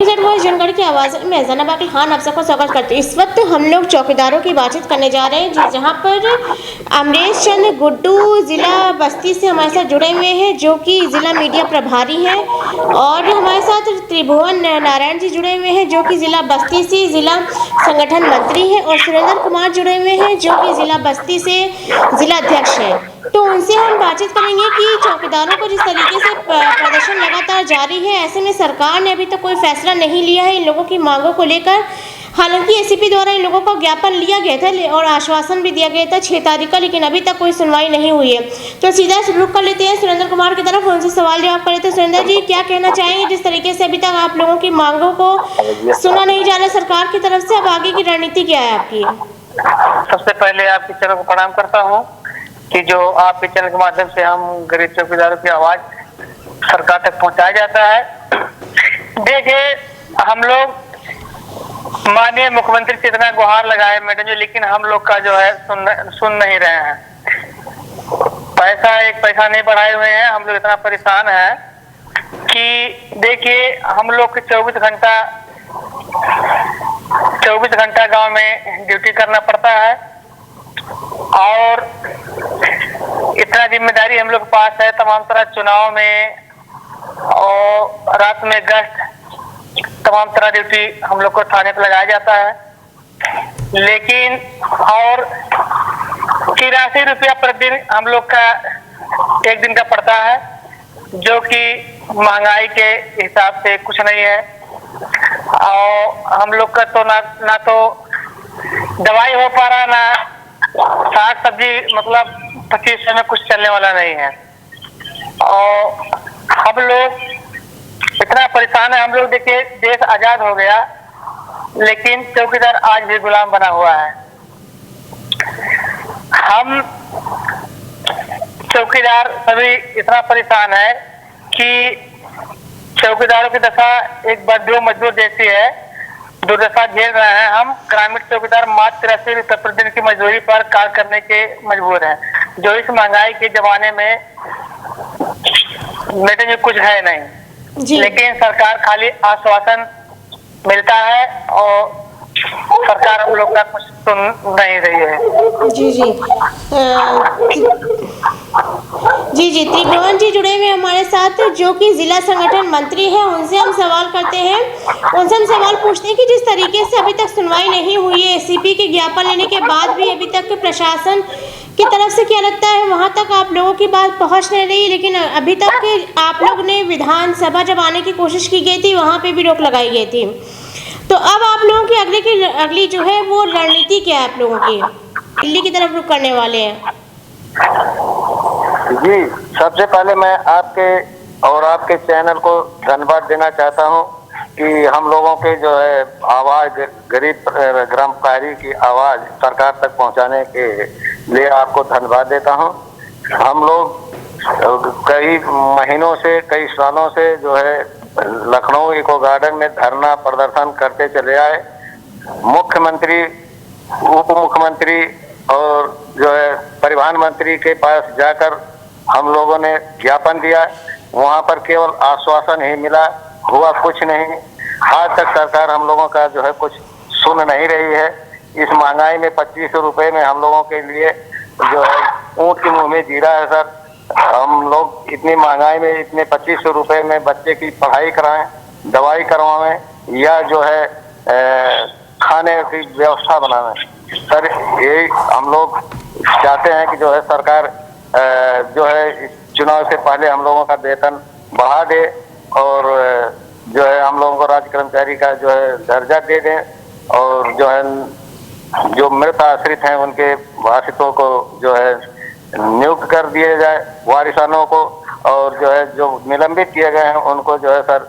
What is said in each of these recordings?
Z voice Jangarh की आवाज़ में जनाबाकी खान आप सबका स्वागत करते हैं। इस वक्त हम लोग चौकीदारों की बातचीत करने जा रहे हैं जहां पर अमरेश चंद गुड्डू जिला बस्ती से हमारे साथ जुड़े हुए हैं, जो कि जिला मीडिया प्रभारी हैं, और हमारे साथ त्रिभुवन नारायण जी जुड़े हुए हैं जो कि जिला बस्ती से जिला संगठन मंत्री हैं, और सुरेंद्र कुमार जुड़े हुए हैं जो कि जिला बस्ती से जिला अध्यक्ष हैं। तो उनसे हम बातचीत करेंगे कि चौकीदारों को जिस तरीके से प्रदर्शन लगातार जारी है, ऐसे में सरकार ने अभी तक कोई फैसला नहीं लिया है इन लोगों की मांगों को लेकर। हालांकि एसीपी द्वारा इन लोगों का ज्ञापन लिया गया था और आश्वासन भी दिया गया था 6 तारीख का, लेकिन अभी तक कोई सुनवाई नहीं हुई है। तो सीधा रुख कर लेते हैं सुरेंद्र कुमार की तरफ, उनसे सवाल जवाब कर लेते हैं। सुरेंद्र जी, क्या कहना चाहेंगे जिस तरीके से अभी तक आप लोगों की मांगों को सुना नहीं जा रहा सरकार की तरफ से, अब आगे की रणनीति क्या है आपकी? सबसे पहले आपके चैनल को प्रणाम करता हूँ कि जो आपके चैनल के माध्यम से हम गरीब चौकीदारों की आवाज सरकार तक पहुंचाया जाता है। देखिए, हम लोग माननीय मुख्यमंत्री से इतना गुहार लगाए मैडम जी, लेकिन हम लोग का जो है सुन नहीं रहे हैं। एक पैसा नहीं बढ़ाए हुए हैं। हम लोग इतना परेशान है कि देखिए, हम लोग के 24 घंटा गांव में ड्यूटी करना पड़ता है, और इतना जिम्मेदारी हम लोग के पास है तमाम तरह चुनाव में, और रात में गश्त, तमाम तरह ड्यूटी हम लोग को थाने पर लगाया जाता है। लेकिन और 83 रुपया प्रतिदिन हम लोग का एक दिन का पड़ता है, जो कि महंगाई के हिसाब से कुछ नहीं है। और हम लोग का तो ना तो दवाई हो पा रहा, ना साग सब्जी, मतलब 2500 में कुछ चलने वाला नहीं है। और हम लोग इतना परेशान है। हम लोग देखिए, देश आजाद हो गया लेकिन चौकीदार आज भी गुलाम बना हुआ है। हम चौकीदार सभी इतना परेशान है कि चौकीदारों की दशा एक बद्दू मजदूर जैसी है, दुर्दशा झेल रहे हैं। हम ग्रामीण चौकीदार मात्र 83 रुपये प्रतिदिन की मजदूरी पर कार्य करने के मजबूर हैं, जो इस महंगाई के जमाने में मैडम जी कुछ है नहीं जी। लेकिन सरकार खाली आश्वासन मिलता है और सरकार हम लोग का कुछ सुन नहीं रही है। जी जी त्रिभुवन जी जुड़े हुए हमारे साथ, जो कि जिला संगठन मंत्री हैं। उनसे हम सवाल करते हैं, उनसे हम सवाल पूछते हैं कि जिस तरीके से अभी तक सुनवाई नहीं हुई है, एसीपी के ज्ञापन लेने के बाद भी अभी तक प्रशासन की तरफ से क्या लगता है वहां तक आप लोगों की बात पहुंच नहीं रही, लेकिन अभी तक आप लोग ने विधानसभा जब आने की कोशिश की गई थी वहां पे भी रोक लगाई गई थी। तो अब आप लोगों की अगली जो है वो रणनीति क्या है? आप लोगों की दिल्ली की तरफ रुख करने वाले हैं? जी, सबसे पहले मैं आपके और आपके चैनल को धन्यवाद देना चाहता हूं कि हम लोगों के जो है आवाज, गरीब ग्राम प्रभारी की आवाज सरकार तक पहुंचाने के लिए आपको धन्यवाद देता हूं। हम लोग कई महीनों से, कई सालों से जो है लखनऊ इको गार्डन में धरना प्रदर्शन करते चले आए। मुख्यमंत्री, उप मुख्यमंत्री और जो है परिवहन मंत्री के पास जाकर हम लोगों ने ज्ञापन दिया। वहां पर केवल आश्वासन ही मिला, हुआ कुछ नहीं। आज तक सरकार हम लोगों का जो है कुछ सुन नहीं रही है। इस महंगाई में 2500 रुपये में हम लोगों के लिए जो है ऊँट के मुंह में जीरा है सर। हम लोग इतनी महंगाई में, इतने 2500 रुपये में बच्चे की पढ़ाई कराएं, दवाई करवाएं, या जो है खाने की व्यवस्था बनावें। सर, ये हम लोग चाहते हैं कि जो है सरकार जो है चुनाव से पहले हम लोगों का वेतन बढ़ा दे, और जो है हम लोगों को राज्य कर्मचारी का जो है दर्जा दे दें, और जो है जो मृत आश्रित हैं उनके वारिसों को जो है नियुक्त कर दिए जाए, वारिसानों को, और जो है जो निलंबित किए गए हैं उनको जो है सर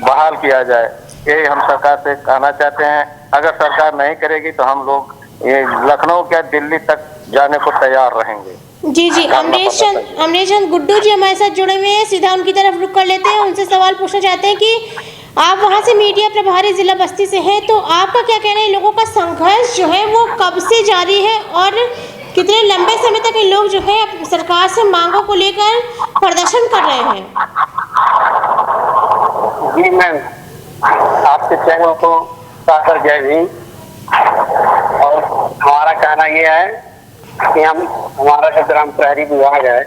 बहाल किया जाए। ये हम सरकार से कहना चाहते हैं। अगर सरकार नहीं करेगी तो हम लोग ये लखनऊ क्या दिल्ली तक जाने को तैयार रहेंगे। जी अमरेश चंद गुड्डू जी हमारे साथ जुड़े हुए हैं, सीधा उनकी तरफ रुख कर लेते हैं। उनसे सवाल पूछना चाहते हैं कि आप वहां से मीडिया प्रभारी जिला बस्ती से हैं, तो आपका क्या कहना है, लोगों का संघर्ष जो है वो कब से जारी है और कितने लंबे समय तक ये लोग जो है सरकार से मांगों को लेकर प्रदर्शन कर रहे हैं? जी मैम, आपके चैनल को सादर जय भीम। और हमारा कहना यह है कि हमारा जो ग्राम प्रहरी विभाग है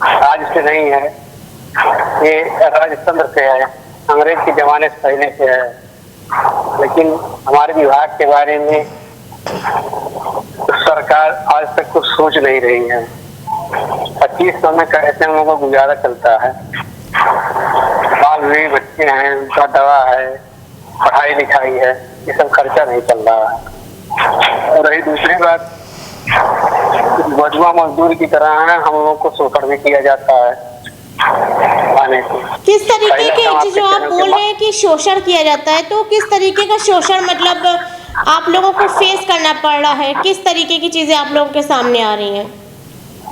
आज से नहीं है, ये राजतंत्र से है, अंग्रेज के जमाने से पहले से है। लेकिन हमारे विभाग के बारे में सरकार आज तक कुछ सोच नहीं रही है। 2500 में कैसे हम लोगों को गुजारा चलता है। बाल भी बच्चे हैं, उनका दवा है, पढ़ाई लिखाई है, ये सब खर्चा नहीं चल रहा है। और रही दूसरी बात, बजुआ मजदूर की तरह है, हम लोगों को शोषण भी किया जाता है। किस तरीके के जो आप बोल रहे हैं कि शोषण किया जाता है, तो किस तरीके का शोषण मतलब आप लोगों को फेस करना पड़ रहा है? किस तरीके की चीजें आप लोगों के सामने आ रही हैं?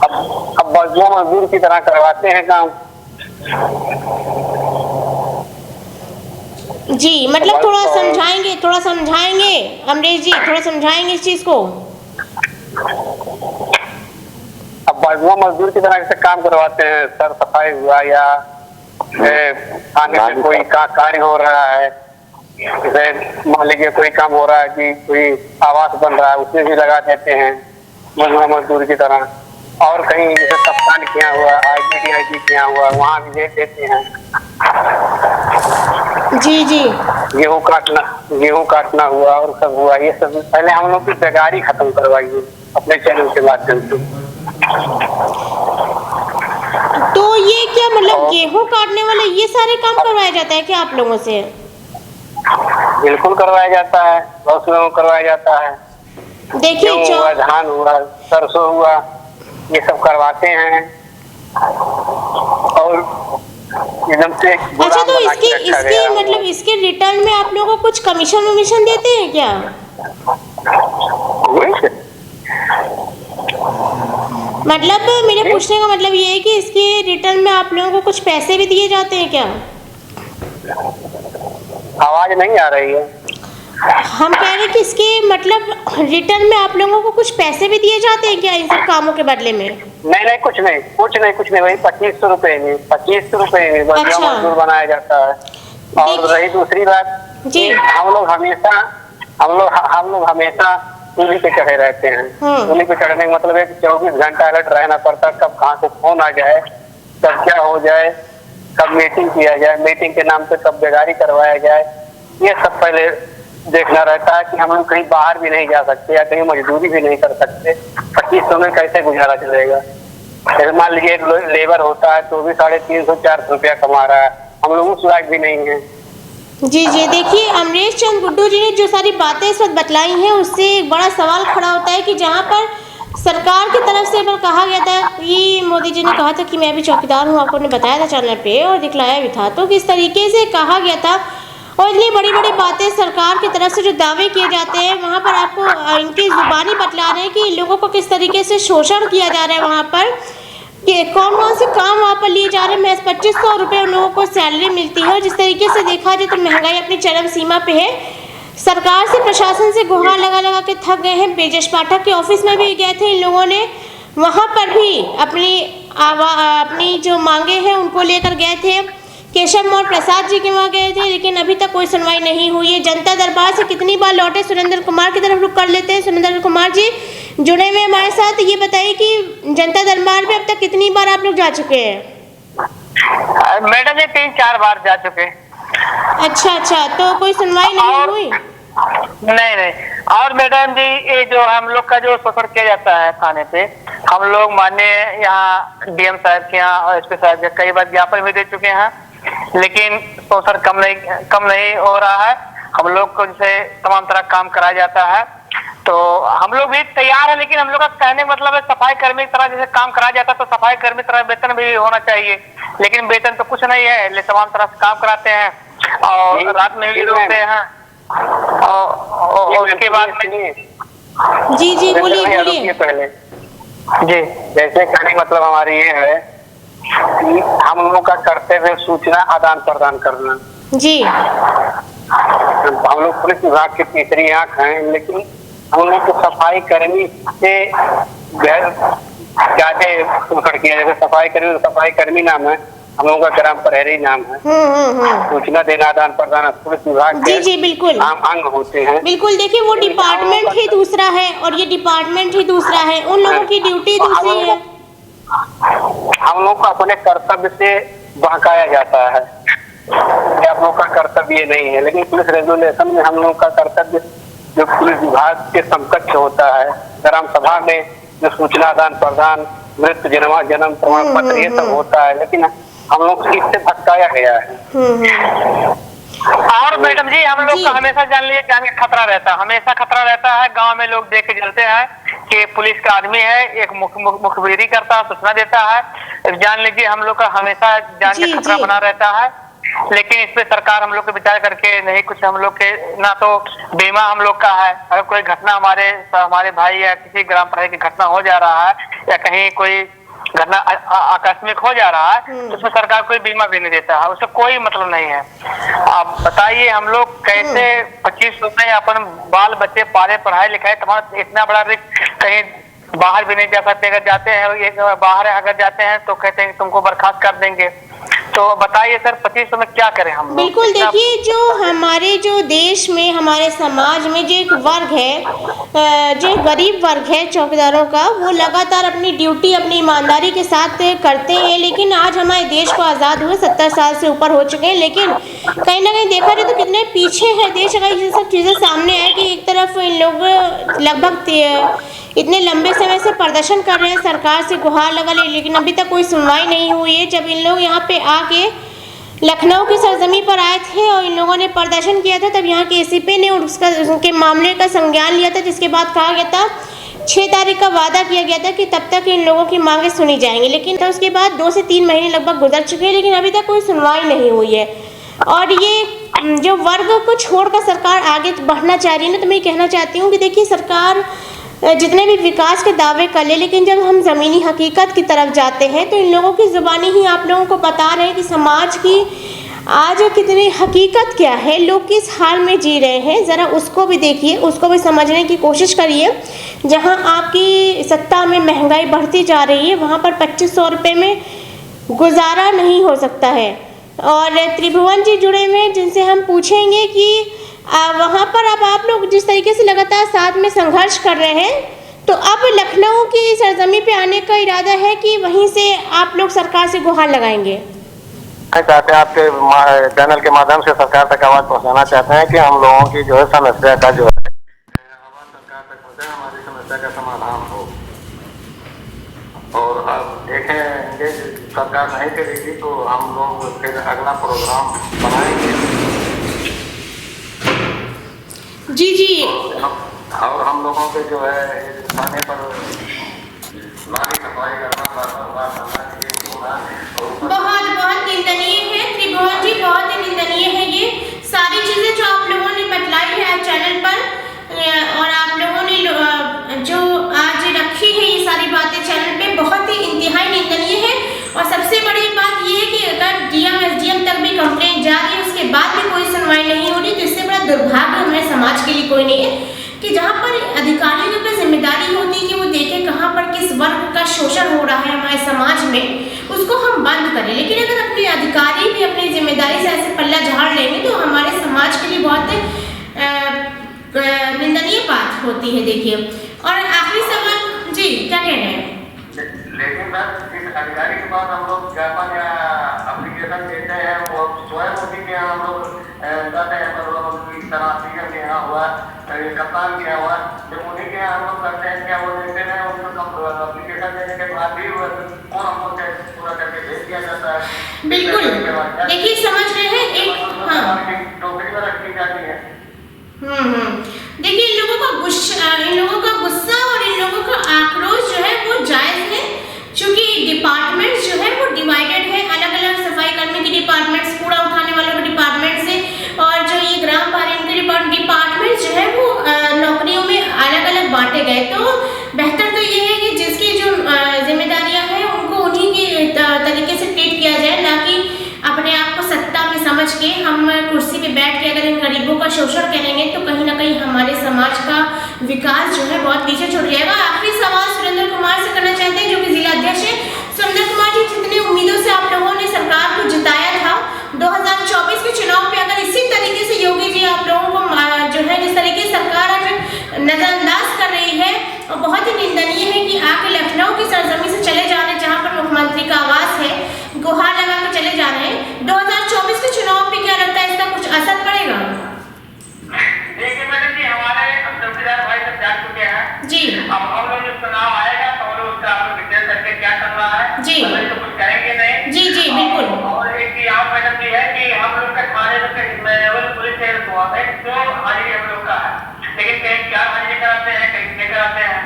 अब बजुआ मजदूर की तरह करवाते हैं काम। जी, मतलब थोड़ा समझाएंगे अमरीश जी, थोड़ा समझाएंगे इस चीज को। अब बजुआ मजदूर की तरह से काम करवाते हैं, सर सफाई हुआ या थाने से कोई कार्य हो रहा है, जैसे मान लीजिए कोई काम हो रहा है कि कोई आवास बन रहा है, उसमें भी लगा देते हैं बजुआ मजदूर की तरह। और कहीं जैसे कप्तान किया हुआ, IPDIG किया हुआ, वहाँ भी दे देते हैं। जी जी, गेहूं काटना हुआ और सब हुआ, ये सब पहले हम लोग की बेगारी खत्म करवाइए अपने चैनल के माध्यम से। तो ये क्या मतलब गेहूं काटने वाले ये सारे काम करवाया जाता है क्या आप लोगों से? बिल्कुल करवाया जाता है, बहुत लोगों को करवाया जाता है। देखिए, हुआ, धान हुआ, सरसों हुआ, ये सब करवाते हैं। और एकदम से अच्छा, तो इसके मतलब इसके रिटर्न में आप लोगों को कुछ कमीशन वमीशन देते हैं क्या? मतलब मेरे पूछने का मतलब ये है कि इसके रिटर्न में आप लोगों को कुछ पैसे भी दिए जाते हैं क्या? आवाज नहीं आ रही है। हम कह रहे हैं कि इसके मतलब रिटर्न में आप लोगों को कुछ पैसे भी दिए जाते हैं क्या इन सब कामों के बदले में? नहीं, कुछ नहीं, वही 2500 रुपए में बजुआ मजदूर बनाया जाता है। और रही दूसरी बात जी, हम लोग हमेशा चूल्ही पे चढ़े रहते हैं। चूल्ही पे चढ़ने का मतलब है कि 24 घंटा अलर्ट रहना पड़ता है, कब कहाँ से फोन आ जाए, कब क्या हो जाए, कब मीटिंग किया जाए, मीटिंग के नाम पे कब बेगारी करवाया जाए, ये सब पहले देखना रहता है कि हम लोग कहीं बाहर भी नहीं जा सकते या कहीं मजदूरी भी नहीं कर सकते। 2500 में कैसे गुजारा चलेगा? मान लीजिए एक लेबर होता है तो भी 350-400 रुपया कमा रहा है, हम लोग उस लायक भी नहीं है। जी जी, देखिए अमरीश चंद गुड्डू जी ने जो सारी बातें इस वक्त बतलाई हैं, उससे एक बड़ा सवाल खड़ा होता है कि जहाँ पर सरकार की तरफ से एक बार कहा गया था कि मोदी जी ने कहा था कि मैं भी चौकीदार हूँ, आपको ने बताया था चैनल पे और दिखलाया भी था, तो किस तरीके से कहा गया था और इतनी बड़ी बड़ी बातें सरकार की तरफ से जो दावे किए जाते हैं, वहाँ पर आपको इनकी जुबानी बतला रहे हैं कि लोगों को किस तरीके से शोषण किया जा रहा है वहाँ पर, कि कौन से काम वहाँ पर लिए जा रहे हैं। महज 2500 रुपये उन लोगों को सैलरी मिलती है और जिस तरीके से देखा जाए तो महंगाई अपनी चरम सीमा पे है। सरकार से, प्रशासन से गुहार लगा के थक गए हैं। ब्रिजेश पाठक के ऑफिस में भी गए थे इन लोगों ने, वहाँ पर भी अपनी जो मांगे हैं उनको लेकर गए थे। केशव मोहन प्रसाद जी के वहाँ गए थे, लेकिन अभी तक कोई सुनवाई नहीं हुई है। जनता दरबार से कितनी बार लौटे, सुरेंद्र कुमार की तरफ रुख कर लेते हैं। सुरेंद्र कुमार जी जुड़े हुए हमारे साथ, ये बताइए कि जनता दरबार में अब तक कितनी बार आप लोग जा चुके हैं? मैडम जी 3-4 बार जा चुके हैं। अच्छा, तो कोई सुनवाई नहीं हुई? नहीं। और मैडम जी, ये जो हम लोग का जो शोषण किया जाता है थाने पे, हम लोग माननीय यहाँ DM साहब के यहाँ और SP साहब के कई बार ज्ञापन भी दे चुके हैं, लेकिन शोषण कम नहीं हो रहा है। हम लोग को जैसे तमाम तरह काम कराया जाता है, तो हम लोग भी तैयार है, लेकिन हम लोग का कहने का मतलब है सफाई कर्मी की तरह जैसे काम कराया जाता है तो सफाई कर्मी की तरह वेतन भी होना चाहिए, लेकिन वेतन तो कुछ नहीं है। ले तमाम तरह से काम कराते हैं और रात में भी रोकते हैं। और उसके बाद जी बोलिए पहले जी, जैसे कहने मतलब हमारी ये है कि हम लोगों का कर्तव्य सूचना आदान प्रदान करना। जी, हम लोग पुलिस विभाग की तीसरी आंख हैं, लेकिन हम लोग को सफाई कर्मी से ज्यादा शोषण किया। जैसे सफाई कर्मी नाम है, हम लोगों का ग्राम प्रहरी नाम है। सूचना देना, आदान प्रदान पुलिस विभाग जी के जी बिल्कुल आम अंग होते हैं। बिल्कुल। देखिए वो डिपार्टमेंट ही दूसरा है और ये डिपार्टमेंट ही दूसरा है, उन लोगों की ड्यूटी दूसरी है। हम लोग को अपने कर्तव्य से बहकाया जाता है कि आप लोग का कर्तव्य ये नहीं है, लेकिन पुलिस रेगुलेशन में हम लोग का कर्तव्य जो पुलिस विभाग के समकक्ष होता है। ग्राम सभा में जो सूचना आदान प्रदान, मृत्यु जन्म प्रमाण पत्र ये सब होता है, लेकिन हम लोग इससे भटकाया गया है। और मैडम जी हम लोग का हमेशा जान लीजिए जान के खतरा रहता है, हमेशा खतरा रहता है। गांव में लोग देख के जलते हैं कि पुलिस का आदमी है, एक मुखबिरी करता है, सूचना देता है। जान लीजिए हम लोग का हमेशा जान के खतरा बना रहता है, लेकिन इस पे सरकार हम लोग के विचार करके नहीं कुछ। हम लोग के ना तो बीमा हम लोग का है, अगर कोई घटना हमारे भाई या किसी ग्राम प्रहरी की घटना हो जा रहा है या कहीं कोई घटना आकस्मिक हो जा रहा है तो उसमें सरकार कोई बीमा भी नहीं देता है, उससे कोई मतलब नहीं है। आप बताइए हम लोग कैसे 2500 में अपन बाल बच्चे पाले, पढ़ाई लिखाई, तुम्हारा इतना बड़ा रिस्क, कहीं बाहर भी नहीं जा सकते। अगर जाते हैं बाहर अगर जाते हैं तो कहते हैं तुमको बर्खास्त कर देंगे। तो बताइए सर 2500 में क्या करें हम लोग? बिल्कुल। देखिए जो हमारे जो देश में, हमारे समाज में जो एक वर्ग है, जो गरीब वर्ग है चौकीदारों का, वो लगातार अपनी ड्यूटी अपनी ईमानदारी के साथ करते हैं। लेकिन आज हमारे देश को आज़ाद हुए 70 साल से ऊपर हो चुके हैं, लेकिन कहीं ना कहीं देखा जाए तो कितने पीछे है देश। अगर ये सब चीज़ें सामने आए कि एक तरफ इन लोग लगभग इतने लंबे समय से प्रदर्शन कर रहे हैं, सरकार से गुहार लगा ले, लेकिन अभी तक कोई सुनवाई नहीं हुई है। जब इन लोग यहाँ पे आके लखनऊ की सरजमी पर आए थे और इन लोगों ने प्रदर्शन किया था, तब यहाँ के एसीपी ने उसके मामले का संज्ञान लिया था, जिसके बाद कहा गया था 6 तारीख का वादा किया गया था कि तब तक इन लोगों की मांगें सुनी जाएंगी। लेकिन तो उसके बाद 2 से 3 महीने लगभग गुजर चुके हैं, लेकिन अभी तक कोई सुनवाई नहीं हुई है। और ये जो वर्ग को छोड़कर सरकार आगे बढ़ना चाह रही है ना, तो मैं कहना चाहती हूँ कि देखिए सरकार जितने भी विकास के दावे कर ले, लेकिन जब हम ज़मीनी हकीकत की तरफ जाते हैं तो इन लोगों की ज़ुबानी ही आप लोगों को बता रहे हैं कि समाज की आज कितनी हकीकत क्या है, लोग किस हाल में जी रहे हैं। ज़रा उसको भी देखिए, उसको भी समझने की कोशिश करिए। जहां आपकी सत्ता में महंगाई बढ़ती जा रही है, वहां पर 2500 रुपये में गुजारा नहीं हो सकता है। और त्रिभुवन जी जुड़े हुए हैं जिनसे हम पूछेंगे कि वहाँ पर अब आप लोग जिस तरीके से लगातार साथ में संघर्ष कर रहे हैं, तो अब लखनऊ की सरजमी पे आने का इरादा है कि वहीं से आप लोग सरकार से गुहार लगाएंगे? चाहते हैं आपके चैनल के माध्यम से सरकार तक आवाज पहुंचाना चाहते हैं कि हम लोगों की जो है समस्या का जो है आवाज सरकार तक पहुंचे, हमारी समस्या का समाधान हो। और अब देखेंगे सरकार नहीं करेगी तो हम लोग फिर अगला प्रोग्राम बनाएंगे। जी जी। और हम लोगों के जो है थाने पर नाली सफाई करना बहुत बहुत निंदनीय है त्रिभुवन जी, बहुत ही निंदनीय है ये सारी चीजें जो आप लोगों ने बतलाई है चैनल पर, और आप लोगों ने जो आज रखी है ये सारी बातें चैनल पे, बहुत ही इंतहाई निंदनीय है। और सबसे बड़ी बात ये है कि अगर डीएम एसडीएम तक भी कंप्लेंट जा रही है, उसके बाद भी कोई सुनवाई नहीं हो रही, तो इससे बड़ा दुर्भाग्य हमारे समाज के लिए कोई नहीं है कि जहाँ पर अधिकारियों की जिम्मेदारी होती है कि वो देखें कहाँ पर किस वर्ग का शोषण हो रहा है हमारे समाज में, उसको हम बंद करें। लेकिन अगर अपने अधिकारी भी अपनी जिम्मेदारी से ऐसे पल्ला झाड़ लेंगे तो हमारे समाज के लिए बहुत निंदनीय बात होती है। देखिए, और आखिरी सवाल जी क्या कह रहे हैं? लेकिन बस इस अधिकारी के पास हम लोग ज्ञापन या एप्लीकेशन देते हैं, वो स्वयं उसी के यहाँ हम लोग जाते हैं, मतलब इस तरह सीएम के यहाँ हुआ, कप्तान के यहाँ हुआ, जब उन्हीं के यहाँ हम लोग करते हैं क्या वो देते हैं, उनको एप्लीकेशन देने के बाद भी कौन हमको पूरा करके भेज दिया जाता है। बिल्कुल, देखिए समझ रहे हैं एक टोकरी में रखी जाती है। देखिए इन लोगों का गुस्सा और इन लोगों का आक्रोश जो है वो जायज है, क्योंकि डिपार्टमेंट्स जो है वो डिवाइडेड है, अलग अलग सफाई कर्मी के डिपार्टमेंट्स, कूड़ा उठाने वालों के डिपार्टमेंट्स है, और जो ये ग्राम पालन के डिपार्टमेंट्स जो है वो नौकरियों में अलग अलग बांटे गए। तो बेहतर तो ये है कि जिसकी जो जिम्मेदारियां हैं उनको उन्हीं के तरीके से ट्रीट किया जाए, ना कि अपने आप को सत्ता में समझ के हम कुर्सी पे बैठ के अगर इन गरीबों का शोषण करेंगे तो कहीं ना कहीं हमारे समाज का विकास जो है बहुत पीछे छूट जाएगा। आखिरी सवाल सुरेंद्र कुमार से करना चाहते हैं जो कि जिला अध्यक्ष है। सुरेंद्र कुमार जी, जितनी उम्मीदों से आप लोगों ने सरकार को जिताया था 2024 के चुनाव पे, अगर इसी तरीके से योगी जी आप लोगों को जो है जिस तरीके से सरकार आज नजरअंदाज कर रही है, और बहुत ही निंदनीय है कि आके लखनऊ की सरजमी से चले जा रहे हैं जहाँ पर मुख्यमंत्री का आवास है, गुहार लगा कर चले जा रहे हैं। 2024 के चुनाव पे क्या लगता है इसका कुछ असर पड़ेगा? देखिए मैडम जी, हमारे चौकीदार भाई सब जान चुके हैं जी। अब हम लोग जो चुनाव आएगा तो हम लोग उसका आप लोग डिटेल करके क्या करना है जी। तो कुछ करेंगे नहीं। जी जी बिल्कुल। और एक आप मैडम जी है कि हम लोग का थाने लेवल पुलिस हुआ है जो हाजिरी हम लोग का है, लेकिन कहीं क्या हाजिरी कराते हैं, कहीं नहीं कराते हैं,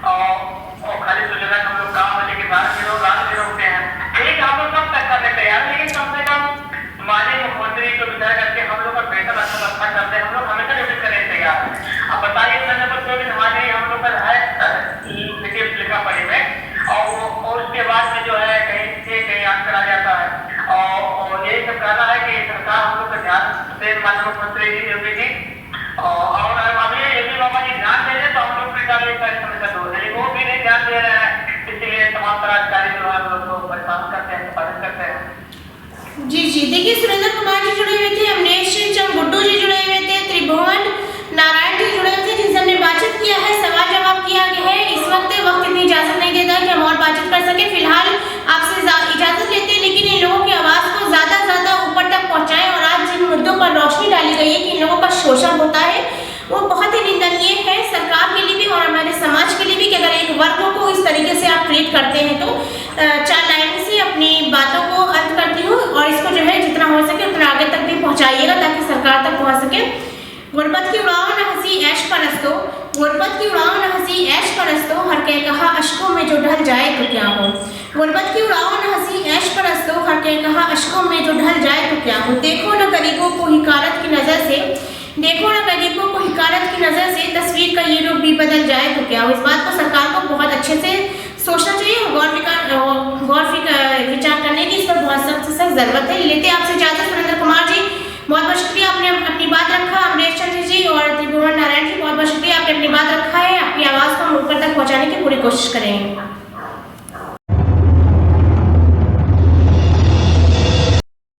और खाली सूचना हम लोग काम लेके रात भी रोकते हैं। ठीक, हम लोग सब तक करने तैयार, लेकिन कम से कम माननीय मुख्यमंत्री को विचार करके हम लोग का बेहतर अच्छा करते हैं, हम लोग हमेशा ड्यूटी करने तैयार हैं। अब बताइए नंबर 24 हमारी हम लोग का है लिखा पड़ी में, और उसके बाद में जो है कहीं से कहीं आग करा जाता है, और यही सब कहना है कि सरकार हम लोग का ध्यान से माननीय मुख्यमंत्री जी योगी जी और अभी योगी बाबा जी ध्यान दे रहे तो हम लोग भी सारी समस्या दूर है, वो भी नहीं ध्यान दे रहे हैं, इसलिए तमाम तरह अधिकारी जो है हम लोग को परेशान करते हैं, पालन करते हैं। जी जी, देखिए सुरेंद्र कुमार जी जुड़े हुए थे, अमरेश चंद गुड्डू जी जुड़े हुए थे, त्रिभुवन नारायण जी जुड़े हुए थे, जिनसे हमने बातचीत किया है, सवाल जवाब किया गया है। इस वक्त इतनी इजाजत नहीं देता कि हम और बातचीत कर सके, फिलहाल आपसे इजाजत लेते हैं, लेकिन इन लोगों की आवाज को ज्यादा से ज्यादा ऊपर तक पहुंचाएं। और आज जिन मुद्दों पर रोशनी डाली गई है कि इन लोगों का शोषण होता है, वो बहुत ही निंदनीय है सरकार के लिए भी और हमारे समाज के लिए भी, कि अगर एक वर्ग को इस तरीके से आप ट्रीट करते हैं। तो 4 लाइन से अपनी बातों को अंत करती हूँ, और इसको जो है जितना हो सके उतना आगे तक भी पहुंचाइएगा ताकि सरकार तक पहुंच सके। गुरबत की उड़ाओ न हंसी ऐश परस्तो, गुरबत की उड़ाओ न हंसी ऐश परस्तो, हर के कहा अशकों में जो ढल जाए तो क्या हो। गुरबत की उड़ाओ न हंसी ऐश परस्तो, हर के कहा अशकों में जो ढल जाए तो क्या हो। देखो न गरीबों को हिकारत की नज़र से, देखो न गरीबों को हिकारत की नज़र से, तस्वीर का ये रूप भी बदल जाए तो क्या हो। इस बात को सरकार को बहुत अच्छे से सोचना चाहिए, गौर विचार करने की इस पर बहुत सख्त जरूरत है। लेते आपसे इजाजत सुरेंद्र कुमार जी, बहुत बहुत शुक्रिया, आपने अपनी बात रखा। अमरेश चंद्र जी और त्रिभुवन नारायण जी, बहुत बहुत शुक्रिया, आपने अपनी बात रखा है। अपनी आवाज़ को हम ऊपर तक पहुँचाने की पूरी कोशिश करेंगे।